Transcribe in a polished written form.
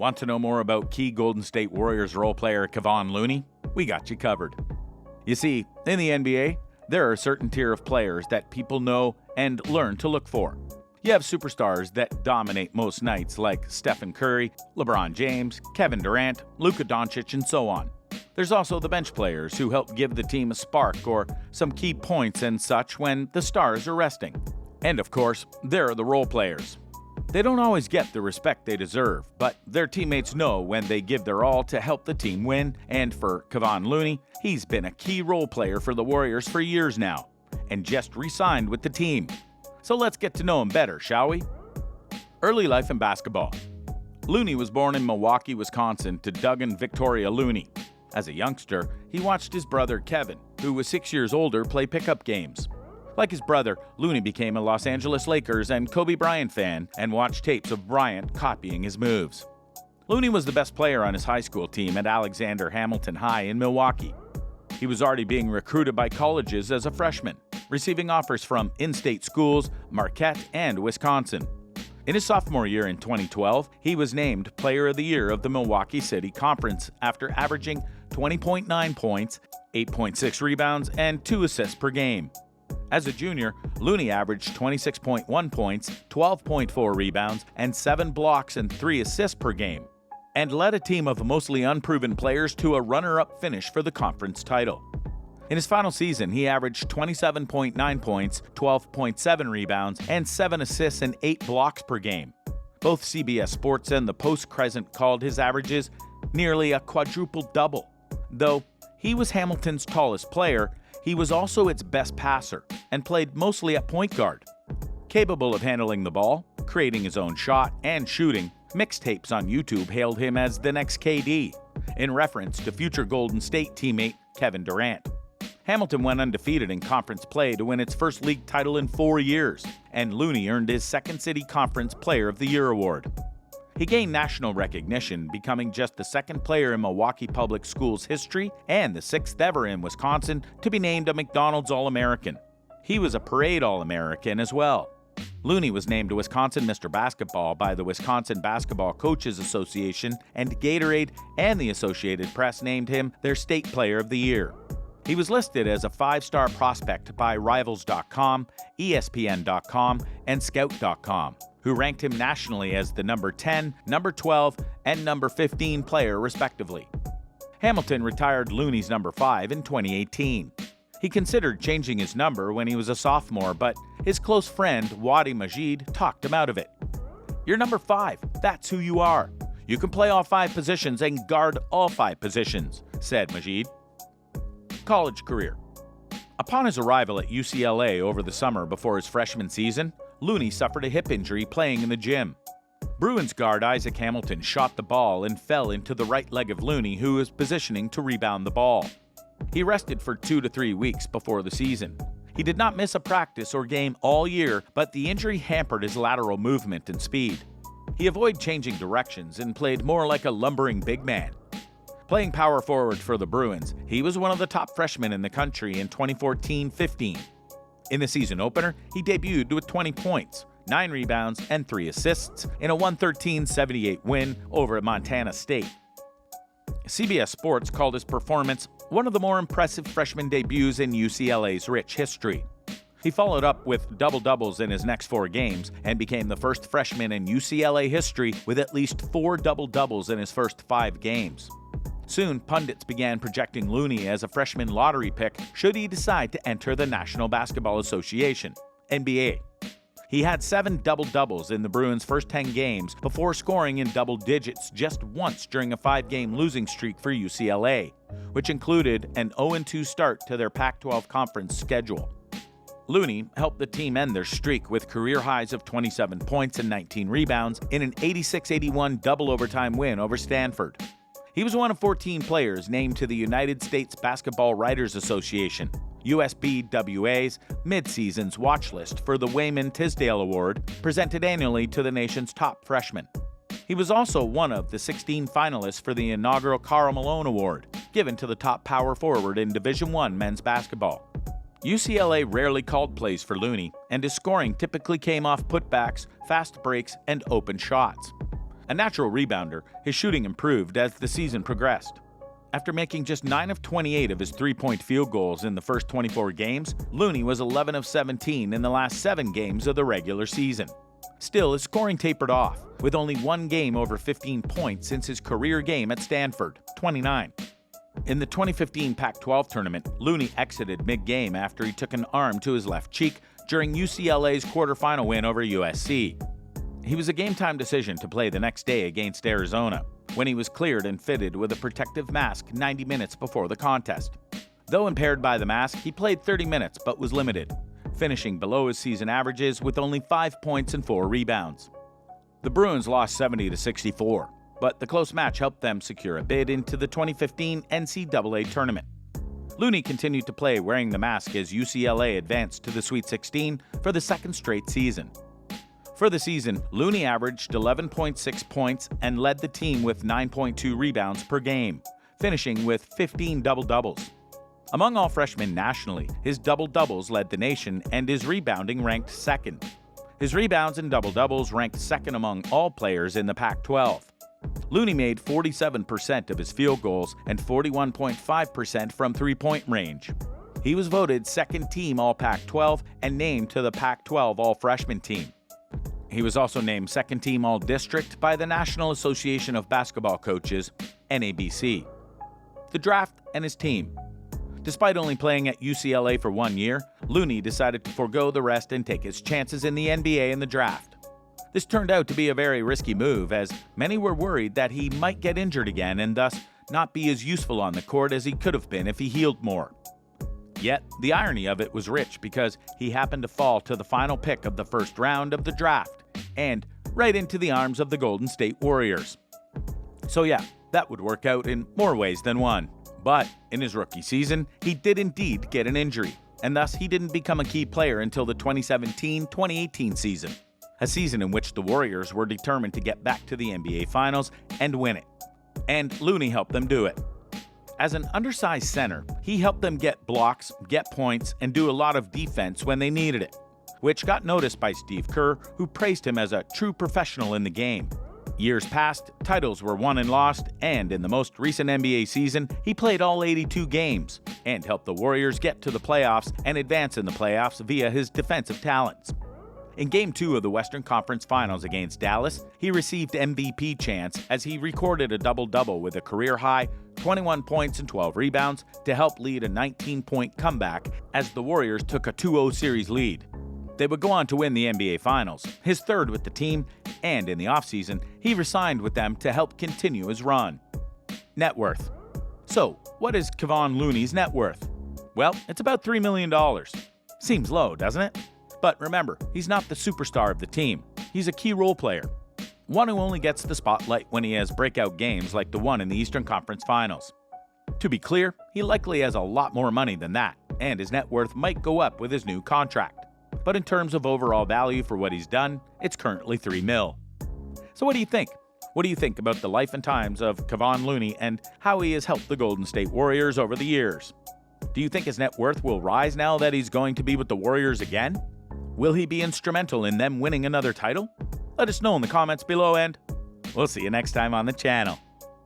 Want to know more about key Golden State Warriors role player Kevon Looney? We got you covered. You see, in the NBA, there are a certain tier of players that people know and learn to look for. You have superstars that dominate most nights like Stephen Curry, LeBron James, Kevin Durant, Luka Doncic, and so on. There's also the bench players who help give the team a spark or some key points and such when the stars are resting. And of course, there are the role players. They don't always get the respect they deserve, but their teammates know when they give their all to help the team win, and for Kevon Looney, he's been a key role player for the Warriors for years now, and just re-signed with the team. So let's get to know him better, shall we? Early life in basketball. Looney was born in Milwaukee, Wisconsin to Doug and Victoria Looney. As a youngster, he watched his brother Kevin, who was 6 years older, play pickup games. Like his brother, Looney became a Los Angeles Lakers and Kobe Bryant fan and watched tapes of Bryant copying his moves. Looney was the best player on his high school team at Alexander Hamilton High in Milwaukee. He was already being recruited by colleges as a freshman, receiving offers from in-state schools, Marquette, and Wisconsin. In his sophomore year in 2012, he was named Player of the Year of the Milwaukee City Conference after averaging 20.9 points, 8.6 rebounds, and 2 assists per game. As a junior, Looney averaged 26.1 points, 12.4 rebounds, and 7 blocks and 3 assists per game, and led a team of mostly unproven players to a runner-up finish for the conference title. In his final season, he averaged 27.9 points, 12.7 rebounds, and 7 assists and 8 blocks per game. Both CBS Sports and the Post-Crescent called his averages nearly a quadruple-double. Though he was Hamilton's tallest player, he was also its best passer and played mostly at point guard. Capable of handling the ball, creating his own shot, and shooting, mixtapes on YouTube hailed him as the next KD, in reference to future Golden State teammate Kevin Durant. Hamilton went undefeated in conference play to win its first league title in 4 years, and Looney earned his Second City Conference Player of the Year award. He gained national recognition, becoming just the second player in Milwaukee Public Schools history and the 6th ever in Wisconsin to be named a McDonald's All-American. He was a Parade All-American as well. Looney was named Wisconsin Mr. Basketball by the Wisconsin Basketball Coaches Association, and Gatorade and the Associated Press named him their State Player of the Year. He was listed as a 5-star prospect by Rivals.com, ESPN.com, and Scout.com, who ranked him nationally as the number 10, number 12, and number 15 player respectively. Hamilton retired Looney's number 5 in 2018. He considered changing his number when he was a sophomore, but his close friend Wadi Majid talked him out of it. "You're number 5, that's who you are. You can play all 5 positions and guard all 5 positions," said Majid. College career. Upon his arrival at UCLA over the summer before his freshman season, Looney suffered a hip injury playing in the gym. Bruins guard Isaac Hamilton shot the ball and fell into the right leg of Looney, who was positioning to rebound the ball. He rested for 2 to 3 weeks before the season. He did not miss a practice or game all year, but the injury hampered his lateral movement and speed. He avoided changing directions and played more like a lumbering big man. Playing power forward for the Bruins, he was one of the top freshmen in the country in 2014-15. In the season opener, he debuted with 20 points, 9 rebounds, and 3 assists in a 113-78 win over at Montana State. CBS Sports called his performance one of the more impressive freshman debuts in UCLA's rich history. He followed up with double-doubles in his next 4 games and became the first freshman in UCLA history with at least 4 double-doubles in his first 5 games. Soon, pundits began projecting Looney as a freshman lottery pick should he decide to enter the National Basketball Association, NBA. He had 7 double-doubles in the Bruins' first 10 games before scoring in double digits just once during a 5-game losing streak for UCLA, which included an 0-2 start to their Pac-12 conference schedule. Looney helped the team end their streak with career highs of 27 points and 19 rebounds in an 86-81 double overtime win over Stanford. He was one of 14 players named to the United States Basketball Writers Association, USBWA's mid-season's watch list for the Wayman Tisdale Award, presented annually to the nation's top freshmen. He was also one of the 16 finalists for the inaugural Karl Malone Award, given to the top power forward in Division I men's basketball. UCLA rarely called plays for Looney, and his scoring typically came off putbacks, fast breaks, and open shots. A natural rebounder, his shooting improved as the season progressed. After making just 9 of 28 of his three-point field goals in the first 24 games, Looney was 11 of 17 in the last 7 games of the regular season. Still, his scoring tapered off, with only one game over 15 points since his career game at Stanford, 29. In the 2015 Pac-12 tournament, Looney exited mid-game after he took an arm to his left cheek during UCLA's quarterfinal win over USC. He was a game-time decision to play the next day against Arizona, when he was cleared and fitted with a protective mask 90 minutes before the contest. Though impaired by the mask, he played 30 minutes but was limited, finishing below his season averages with only 5 points and 4 rebounds. The Bruins lost 70-64, but the close match helped them secure a bid into the 2015 NCAA tournament. Looney continued to play wearing the mask as UCLA advanced to the Sweet 16 for the second straight season. For the season, Looney averaged 11.6 points and led the team with 9.2 rebounds per game, finishing with 15 double-doubles. Among all freshmen nationally, his double-doubles led the nation and his rebounding ranked second. His rebounds and double-doubles ranked second among all players in the Pac-12. Looney made 47% of his field goals and 41.5% from three-point range. He was voted second team All-Pac-12 and named to the Pac-12 All-Freshman team. He was also named second team All-District by the National Association of Basketball Coaches, NABC. The draft and his team. Despite only playing at UCLA for 1 year, Looney decided to forego the rest and take his chances in the NBA and the draft. This turned out to be a very risky move, as many were worried that he might get injured again and thus not be as useful on the court as he could have been if he healed more. Yet, the irony of it was rich because he happened to fall to the final pick of the first round of the draft and right into the arms of the Golden State Warriors. So yeah, that would work out in more ways than one. But in his rookie season, he did indeed get an injury, and thus he didn't become a key player until the 2017-2018 season, a season in which the Warriors were determined to get back to the NBA Finals and win it. And Looney helped them do it. As an undersized center, he helped them get blocks, get points, and do a lot of defense when they needed it, which got noticed by Steve Kerr, who praised him as a true professional in the game. Years passed, titles were won and lost, and in the most recent NBA season, he played all 82 games and helped the Warriors get to the playoffs and advance in the playoffs via his defensive talents. In Game 2 of the Western Conference Finals against Dallas, he received MVP chance as he recorded a double-double with a career-high 21 points and 12 rebounds to help lead a 19-point comeback as the Warriors took a 2-0 series lead. They would go on to win the NBA Finals, his third with the team, and in the offseason, he re-signed with them to help continue his run. Net worth. So, what is Kevon Looney's net worth? Well, it's about $3 million. Seems low, doesn't it? But remember, he's not the superstar of the team. He's a key role player, one who only gets the spotlight when he has breakout games like the one in the Eastern Conference Finals. To be clear, he likely has a lot more money than that, and his net worth might go up with his new contract. But in terms of overall value for what he's done, it's currently $3 million. So what do you think? What do you think about the life and times of Kevon Looney and how he has helped the Golden State Warriors over the years? Do you think his net worth will rise now that he's going to be with the Warriors again? Will he be instrumental in them winning another title? Let us know in the comments below, and we'll see you next time on the channel.